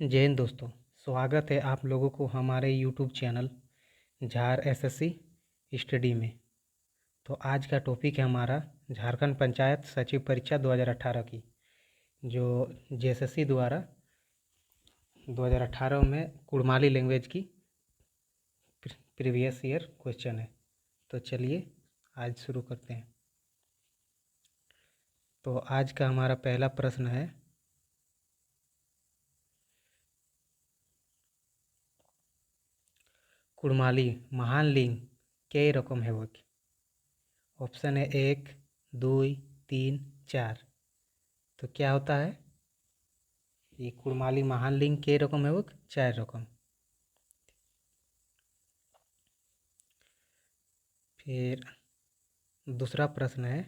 जय हिंद दोस्तों। स्वागत है आप लोगों को हमारे यूट्यूब चैनल झार एसएससी स्टडी में। तो आज का टॉपिक है हमारा झारखंड पंचायत सचिव परीक्षा 2018 की, जो जेएसएससी द्वारा 2018 में कुड़माली लैंग्वेज की प्रीवियस ईयर क्वेश्चन है। तो चलिए आज शुरू करते हैं। तो आज का हमारा पहला प्रश्न है, कुड़माली महान लिंग कई रकम है वो। ऑप्शन है 1, 2, 3, 4। तो क्या होता है ये कुड़माली महान लिंग के रकम है वो 4 रकम। फिर दूसरा प्रश्न है,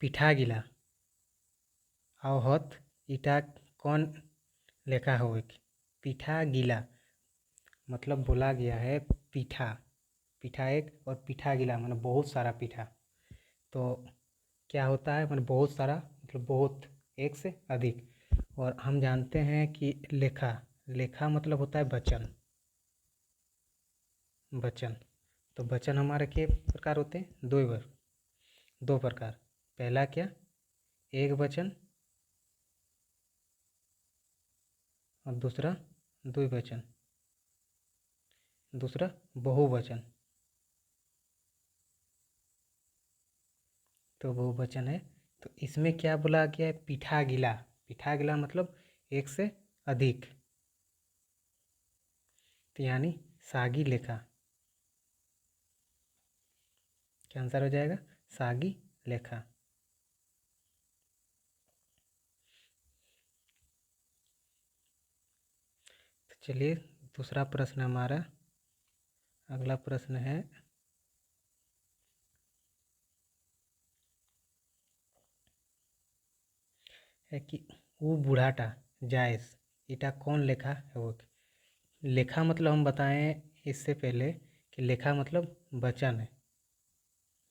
पिठागिला आवहत इटा कौन लेखा हो। पिठागिला मतलब बोला गया है पीठा, पीठा एक और पिठागिला मतलब बहुत सारा पीठा। तो क्या होता है मतलब बहुत सारा मतलब बहुत, एक से अधिक। और हम जानते हैं कि लेखा, लेखा मतलब होता है वचन, वचन। तो वचन हमारे के प्रकार होते हैं, दो प्रकार। पहला क्या, एक वचन, और दूसरा द्विवचन, दूसरा बहुवचन। तो बहुवचन है। तो इसमें क्या बोला गया है, पिठागिला। पिठागिला मतलब एक से अधिक, तो यानी सागी लेखा। क्या आंसर हो जाएगा, सागी लेखा। तो चलिए दूसरा प्रश्न हमारा, अगला प्रश्न है कि वो बूढ़ाटा जायस इटा कौन लेखा है वो। लेखा मतलब हम बताएं इससे पहले कि लेखा मतलब वचन है।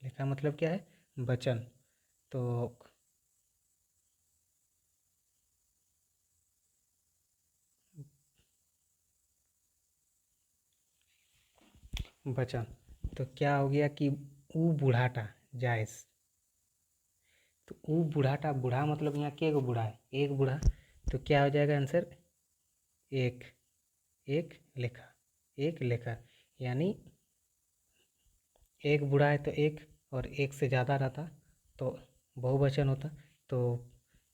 लेखा मतलब क्या है, वचन। तो वचन, तो क्या हो गया कि ऊ बूढ़ाटा जायस। तो ऊ बूढ़ाटा, बूढ़ा मतलब यहाँ के गो बूढ़ा है, एक बूढ़ा। तो क्या हो जाएगा आंसर, एक, एक लेखा, एक लेखा। यानी एक बूढ़ा है तो एक, और एक से ज़्यादा रहता तो बहुवचन होता। तो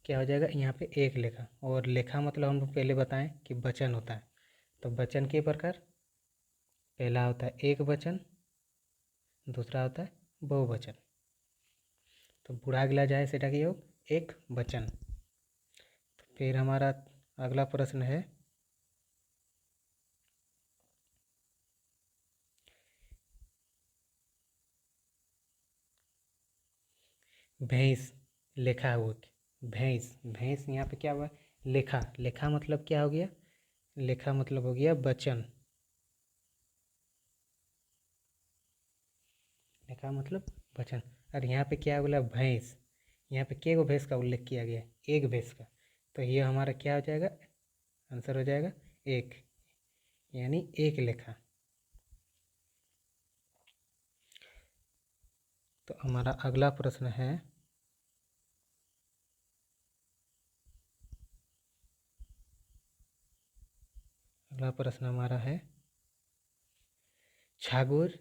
क्या हो जाएगा यहाँ पे एक लेखा। और लेखा मतलब हम लोग पहले बताएं कि वचन होता है। तो वचन के प्रकार, पहला होता है एक वचन, दूसरा होता है बहुवचन। तो बूढ़ा गिला जाए सेटा की योग एक वचन। तो फिर हमारा अगला प्रश्न है, भैंस लेखा हुआ। भैंस, भैंस यहाँ पे क्या हुआ, लेखा। लेखा मतलब क्या हो गया, लेखा मतलब हो गया वचन। लेखा मतलब वचन। और यहाँ पे क्या बोला, भैंस। यहाँ पे के गो भैंस का उल्लेख किया गया, एक भैंस का। तो ये हमारा क्या हो जाएगा, आंसर हो जाएगा एक, यानी एक लेखा। तो हमारा अगला प्रश्न है, अगला प्रश्न हमारा है, छागोर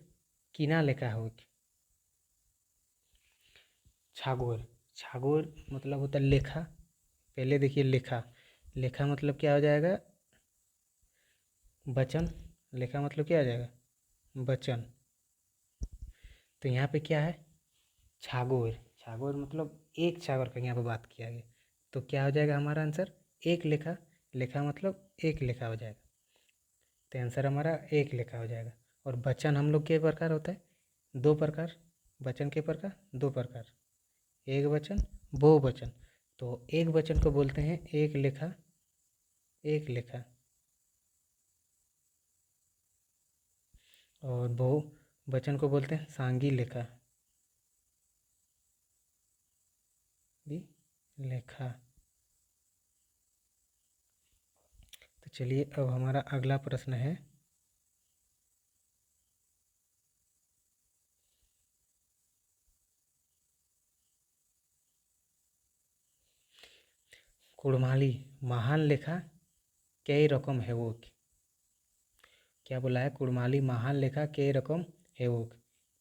किना लेखा हो। छागोर, छागोर मतलब होता है लेखा। पहले देखिए लेखा, लेखा मतलब क्या हो जाएगा, वचन। लेखा मतलब क्या हो जाएगा, वचन। तो यहाँ पे क्या है, छागोर। छागोर मतलब एक छागोर का यहाँ पे बात किया गया। तो क्या हो जाएगा हमारा आंसर, एक लेखा। लेखा मतलब एक लेखा हो जाएगा। तो आंसर हमारा एक लेखा हो जाएगा। और वचन हम लोग के प्रकार होता है, दो प्रकार। वचन के प्रकार दो प्रकार, एक वचन, बहुवचन। तो एक वचन को बोलते हैं एक लेखा, एक लेखा। और बहुवचन को बोलते हैं सांगी लेखा। लेखा। तो चलिए अब हमारा अगला प्रश्न है, कुड़माली महान लेखा कई रकम है वो। क्या बोला है? कुड़माली महान लेखा कई रकम है वो।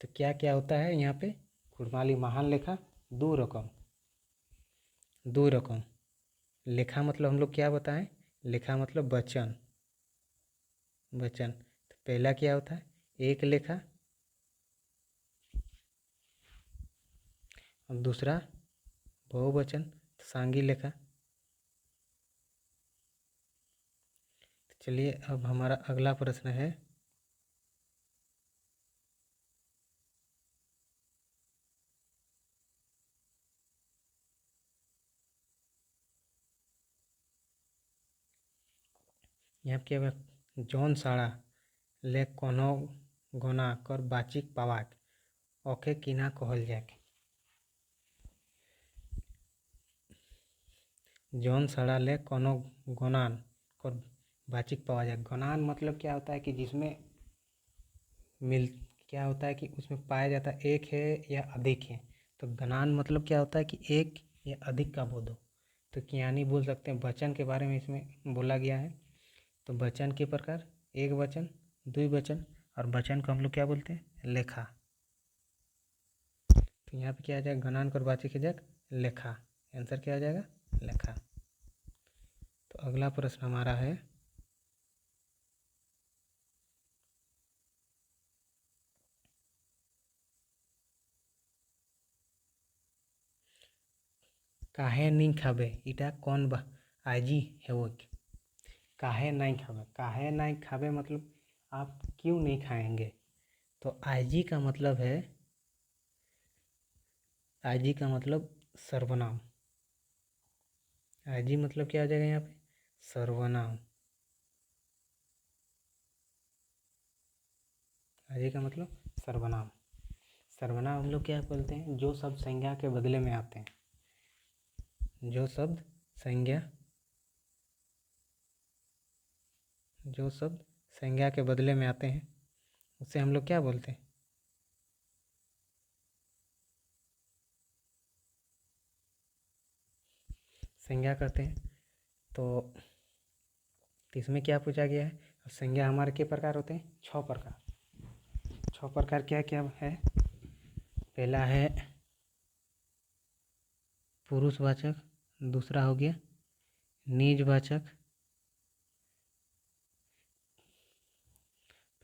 तो क्या क्या होता है यहाँ पे? कुड़माली महान लेखा दो रकम। दो रकम। लेखा मतलब हम लोग क्या बताएं? लेखा मतलब वचन। वचन। तो पहला क्या होता है? एक लेखा। और दूसरा बहुवचन सांगी लेखा। चलिए अब हमारा अगला प्रश्न है, यहाँ क्या हुआ? जौन साड़ा ले कोनो गोना कर बाचिक पावाक ओके किना कहल जाके। जौन साड़ा ले कोनो गोनान कर बाचिक पावा जाए। गोनान मतलब क्या होता है कि जिसमें मिल क्या होता है कि उसमें पाया जाता है एक है या अधिक है। तो गणान मतलब क्या होता है कि एक या अधिक का बोध हो। तो कियानी बोल सकते हैं। वचन के बारे में इसमें बोला गया है। तो वचन के प्रकार एक वचन, द्विवचन, और वचन को हम लोग क्या बोलते हैं? लेखा। तो यहाँ पे क्या आ जाएगा? गणान कर वाचिक है जाएगा लेखा। आंसर क्या आ जाएगा? लेखा। तो अगला प्रश्न हमारा है, काहे नहीं खाबे इटा कौन बा आजी है वो। काहे नहीं खाबे? काहे नहीं खाबे मतलब आप क्यों नहीं खाएंगे। तो आईजी का मतलब है, आईजी का मतलब सर्वनाम। आईजी मतलब क्या हो जाएगा यहाँ पे? सर्वनाम। आईजी का मतलब सर्वनाम। सर्वनाम हम लोग क्या बोलते हैं? जो शब्द संज्ञा के बदले में आते हैं। जो शब्द संज्ञा, जो शब्द संज्ञा के बदले में आते हैं उसे हम लोग क्या बोलते हैं? संज्ञा करते हैं। तो इसमें क्या पूछा गया है? संज्ञा हमारे कितने प्रकार होते हैं? 6 प्रकार। 6 प्रकार क्या क्या है? पहला है पुरुषवाचक, दूसरा हो गया निजवाचक।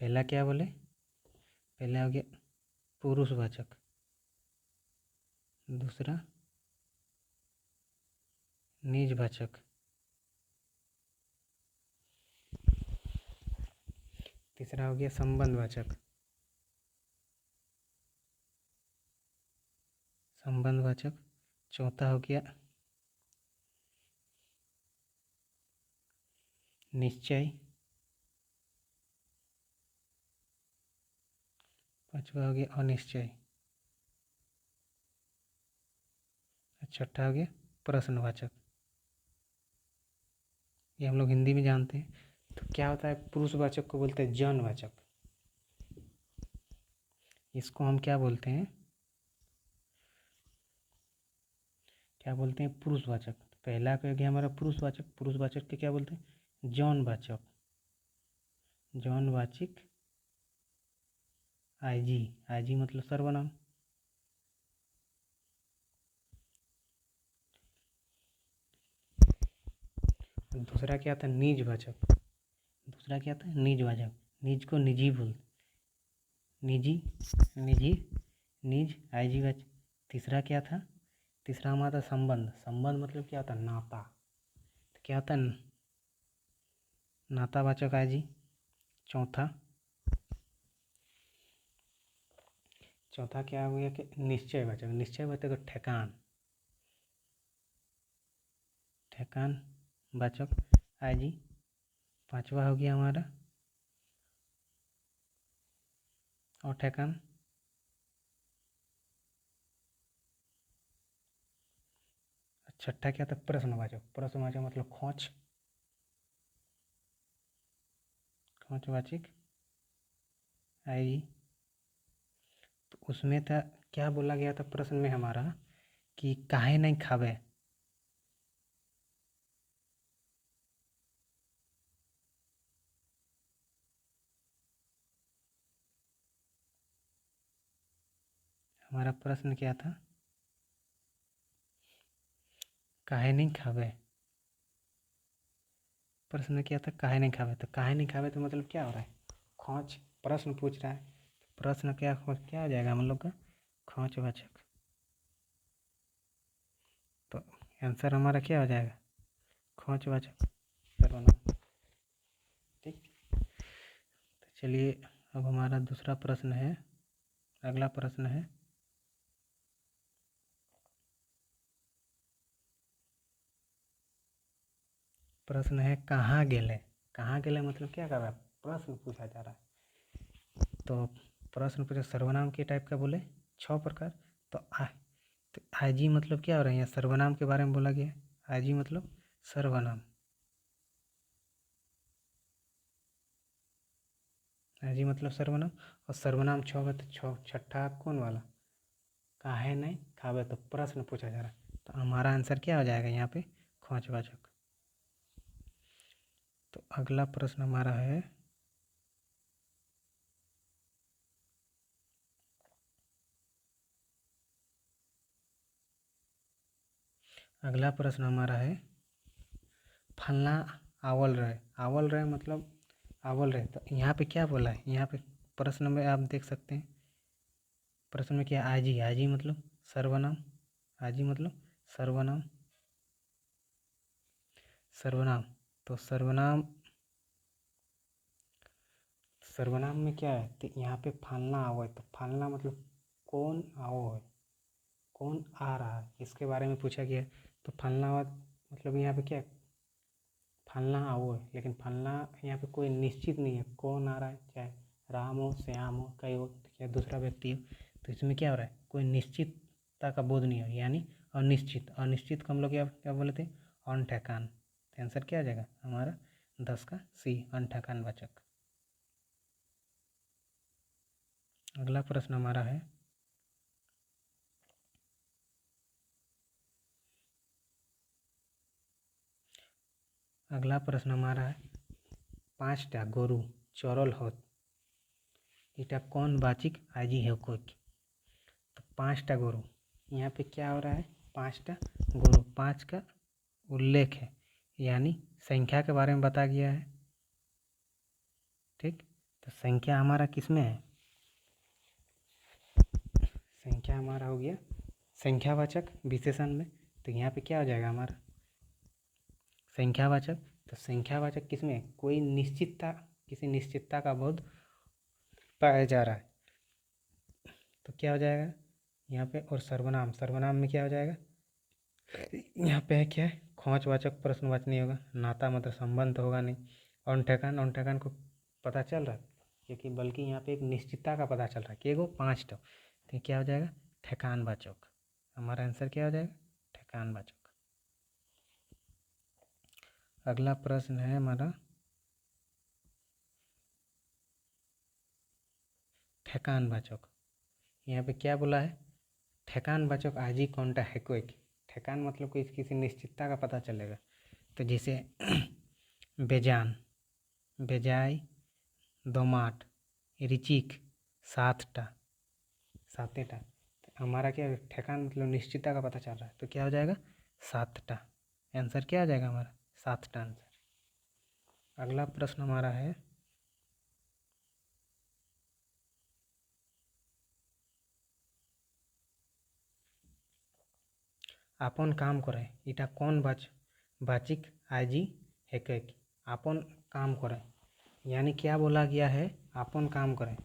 पहला क्या बोले? पहला हो गया पुरुषवाचक, दूसरा निजवाचक, तीसरा हो गया संबंधवाचक। संबंधवाचक। चौथा हो गया निश्चय। पांचवा हो गया अनिश्चय। छठा हो गया प्रश्नवाचक। ये हम लोग हिंदी में जानते हैं। तो क्या होता है? पुरुषवाचक को बोलते हैं जनवाचक। इसको हम क्या बोलते हैं? क्या बोलते हैं? पुरुषवाचक। पहला हो गया हमारा पुरुषवाचक। पुरुषवाचक के क्या बोलते हैं? जौनवाचक। जौनवाचक आईजी। आईजी मतलब सर्वनाम। दूसरा क्या था? निजवाचक। दूसरा क्या था? निजवाचक। निज को निजी बोल, निजी, निजी, निज, आईजी वाचक। तीसरा क्या था? तीसरा हमारा संबंध। संबंध मतलब क्या होता है? नाता। तो क्या होता है? नातावाचक आईजी। चौथा, चौथा क्या हो गया कि निश्चयवाचक। निश्चयवाचक ठेकान। ठेकान वाचक आईजी। पांचवा हो गया हमारा और ठेकान। छठा क्या था, प्रश्नवाचक। प्रश्नवाचक मतलब खोज, खोजवाचक आएगी। तो उसमें था, क्या बोला गया था प्रश्न में हमारा कि काहे नहीं खावे। हमारा प्रश्न क्या था, काहे नहीं खावे। प्रश्न क्या था, काहे नहीं खावे। तो काहे नहीं खावे तो मतलब क्या हो रहा है, खोज, प्रश्न पूछ रहा है। प्रश्न क्या खोज क्या आ जाएगा हम लोग का, खोजवाचक। तो आंसर हमारा क्या हो जाएगा, खोजवाचक सर्वनाम। ठीक। तो चलिए अब हमारा दूसरा प्रश्न है, अगला प्रश्न है, प्रश्न है कहाँ गेले। कहाँ गेले मतलब क्या कर रहा है, प्रश्न पूछा जा रहा है। तो प्रश्न पूछा, सर्वनाम के टाइप का बोले 6 प्रकार। तो तो आजी मतलब क्या हो रहा है, यहाँ सर्वनाम के बारे में बोला गया है। आजी मतलब सर्वनाम, आजी मतलब सर्वनाम। और सर्वनाम 6 तो छठा कौन वाला, काहे नहीं खावे। तो प्रश्न पूछा जा रहा है, तो हमारा आंसर क्या हो जाएगा यहाँ पे, खोजवाचक। तो अगला प्रश्न हमारा है, अगला प्रश्न हमारा है, फलना आवल रहे। आवल रहे मतलब आवल रहे। तो यहाँ पे क्या बोला है, यहाँ पे प्रश्न में आप देख सकते हैं, प्रश्न में क्या, आजी। आजी मतलब सर्वनाम, आजी मतलब सर्वनाम, सर्वनाम। तो सर्वनाम, सर्वनाम में क्या है, तो यहाँ पे फालना आओ है। तो फालना मतलब कौन आओ है, कौन आ रहा है, इसके बारे में पूछा गया है। तो फलना मतलब यहाँ पे क्या है, फलना आओ है। लेकिन फलना यहाँ पे कोई निश्चित नहीं है, कौन आ रहा है, चाहे राम हो, श्याम हो, कई हो, या दूसरा व्यक्ति हो। तो इसमें क्या हो रहा है, कोई निश्चितता का बोध नहीं हो, यानी अनिश्चित। अनिश्चित को हम लोग क्या क्या बोले थे, अनठेकान। तो आंसर क्या आ जाएगा हमारा 10 का सी, अनठेकान वाचक। अगला प्रश्न हमारा है, अगला प्रश्न हमारा है, 5टा गोरु चरल होत, इटा कौन वाचिक आजी है कोई। तो 5टा गोरु, यहाँ पे क्या हो रहा है, 5टा गोरु, 5 का उल्लेख है, यानी संख्या के बारे में बता गया है। ठीक। तो संख्या हमारा किस में है, संख्या हमारा हो गया संख्यावाचक विशेषण में। तो यहाँ पे क्या हो जाएगा हमारा, संख्यावाचक। तो संख्यावाचक किस में, कोई निश्चितता, किसी निश्चितता का बोध पाया जा रहा है। तो क्या हो जाएगा यहाँ पे, और सर्वनाम, सर्वनाम में क्या हो जाएगा, यहाँ पे है क्या है, खोजवाचक प्रश्नवाचक नहीं होगा, नाता मतलब संबंध होगा नहीं, और ठेकान, और ठेकान को पता चल रहा है, क्योंकि बल्कि यहाँ पे एक निश्चितता का पता चल रहा है कि एगो 5टा। तो क्या हो जाएगा, ठेकानवाचक। हमारा आंसर क्या हो जाएगा, ठेकानवाचक। अगला प्रश्न है हमारा, ठेकानवाचक। यहाँ पे क्या बोला है, ठेकानवाचक आजी कौनटा है कोई। ठेकान मतलब कोई किसी निश्चितता का पता चलेगा। तो जैसे बेजान, बेजाय, दोमाट, रिचिक, 7टा, 7टा। तो हमारा क्या ठेकान मतलब निश्चितता का पता चल रहा है। तो क्या हो जाएगा 7टा, आंसर क्या आ जाएगा हमारा 7टा आंसर। अगला प्रश्न हमारा है, आपन काम करे, इटा कौन बाचिक आजी है कैक। आपन काम करे, यानी क्या बोला गया है, आपन काम करें।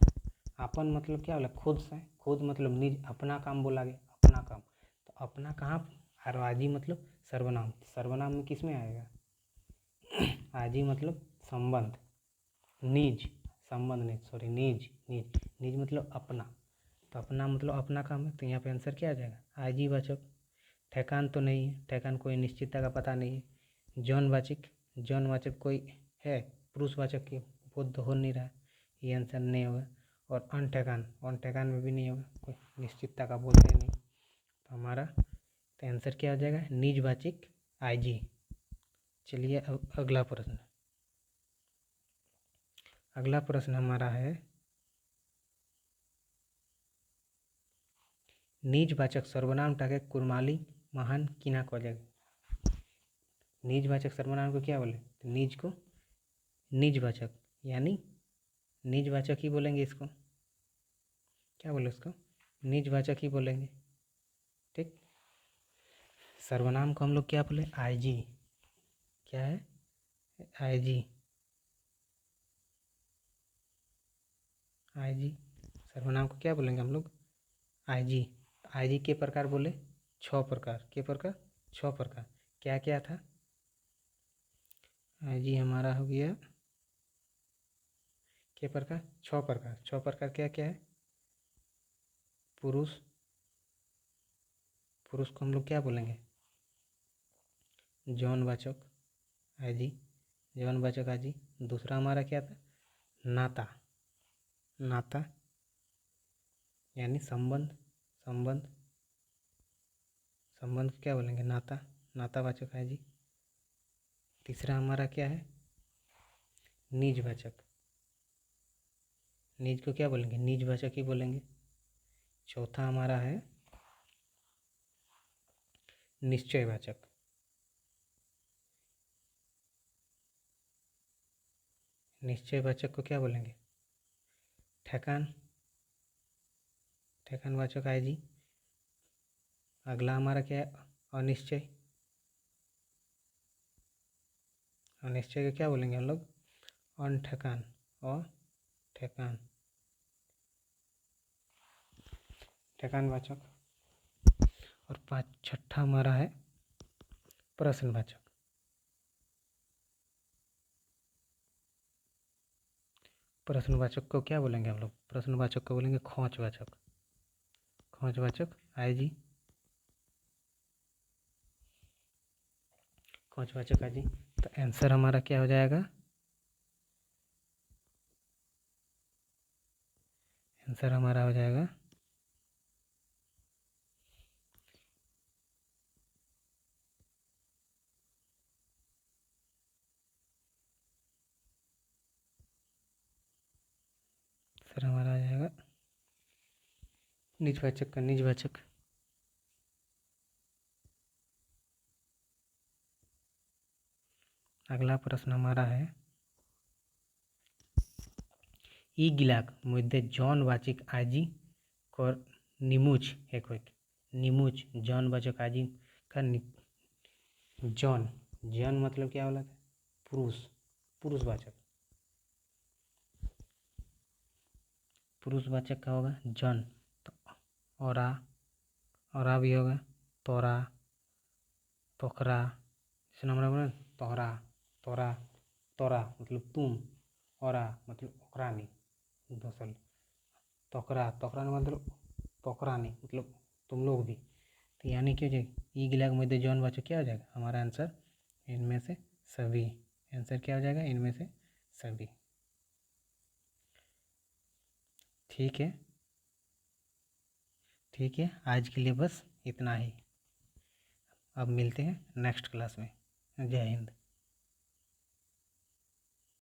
आपन मतलब क्या बोला, खुद से, खुद मतलब निज, अपना काम बोला गया, अपना काम। तो अपना कहाँ, और आजी मतलब सर्वनाम। सर्वनाम में किस में आएगा, आजी मतलब संबंध, निज, संबंध नहीं, सॉरी, निज, निज, निज मतलब अपना। तो अपना मतलब अपना काम है। तो यहाँ पे आंसर क्या आ जाएगा, आजीवाचक। ठेकान तो नहीं है, ठेकान कोई निश्चितता का पता नहीं है। जौनवाचक कोई है, पुरुषवाचक की बोध हो नहीं रहा है, ये आंसर नहीं होगा। और अनठेकान में भी नहीं होगा, कोई निश्चितता का बोध है नहीं, तो हमारा तो आंसर क्या हो जाएगा, निजवाचक आईजी। चलिए अब अगला प्रश्न हमारा है, निजवाचक सर्वनाम टाके कुरमाली महान किना को जाएगा। निजवाचक सर्वनाम को क्या बोले, तो निज को निजवाचक, यानी निजवाचक ही बोलेंगे इसको, क्या बोले उसको, निजवाचक ही बोलेंगे। ठीक, सर्वनाम को हम लोग क्या बोले, आईजी। क्या है, आईजी। सर्वनाम को क्या बोलेंगे हम लोग, आईजी। आईजी के प्रकार बोले, 6 प्रकार। के प्रकार, 6 प्रकार। क्या क्या था, आईजी हमारा हो गया के प्रकार, 6 प्रकार। 6 प्रकार क्या क्या है, पुरुष को हम लोग क्या बोलेंगे, जौनवाचक आईजी, जौनवाचक आईजी। दूसरा हमारा क्या था, नाता यानी संबंध को क्या बोलेंगे, नातावाचक आईजी। तीसरा हमारा क्या है, निजवाचक, निज को क्या बोलेंगे, निजवाचक ही बोलेंगे। चौथा हमारा है निश्चयवाचक, निश्चयवाचक को क्या बोलेंगे, ठेकानवाचक आईजी। अगला हमारा क्या है, अनिश्चय को क्या बोलेंगे हम लोग, अनठेकान, ठेकानवाचक। और छठा हमारा है प्रश्नवाचक। प्रश्नवाचक को क्या बोलेंगे हम लोग, प्रश्नवाचक को बोलेंगे खोजवाचक आईजी, खोजवाचक आईजी। तो आंसर हमारा क्या हो जाएगा, आंसर हमारा हो जाएगा सर हमारा आ जाएगा निजवाचक का निजवाचक। अगला प्रश्न हमारा है, ई गिलाक मुद्दे जौनवाचक आईजी और निमुच है कोई, निमुच जौनवाचक आईजी का जौन मतलब क्या बोला था, पुरुषवाचक का होगा जौन। तो और भी होगा तोरा, तोखरा, जैसे हमारा बोला तोरा मतलब तुम, और मतलब ओकरानी, दरअसल तोकरा मतलब तोकरानी मतलब तुम लोग भी। तो यानी कि ई गिलाक मध्य जौन वाचक क्या हो जाएगा, हमारा आंसर इनमें से सभी। आंसर क्या हो जाएगा, इनमें से सभी। ठीक है, आज के लिए बस इतना ही। अब मिलते हैं नेक्स्ट क्लास में। जय हिंद।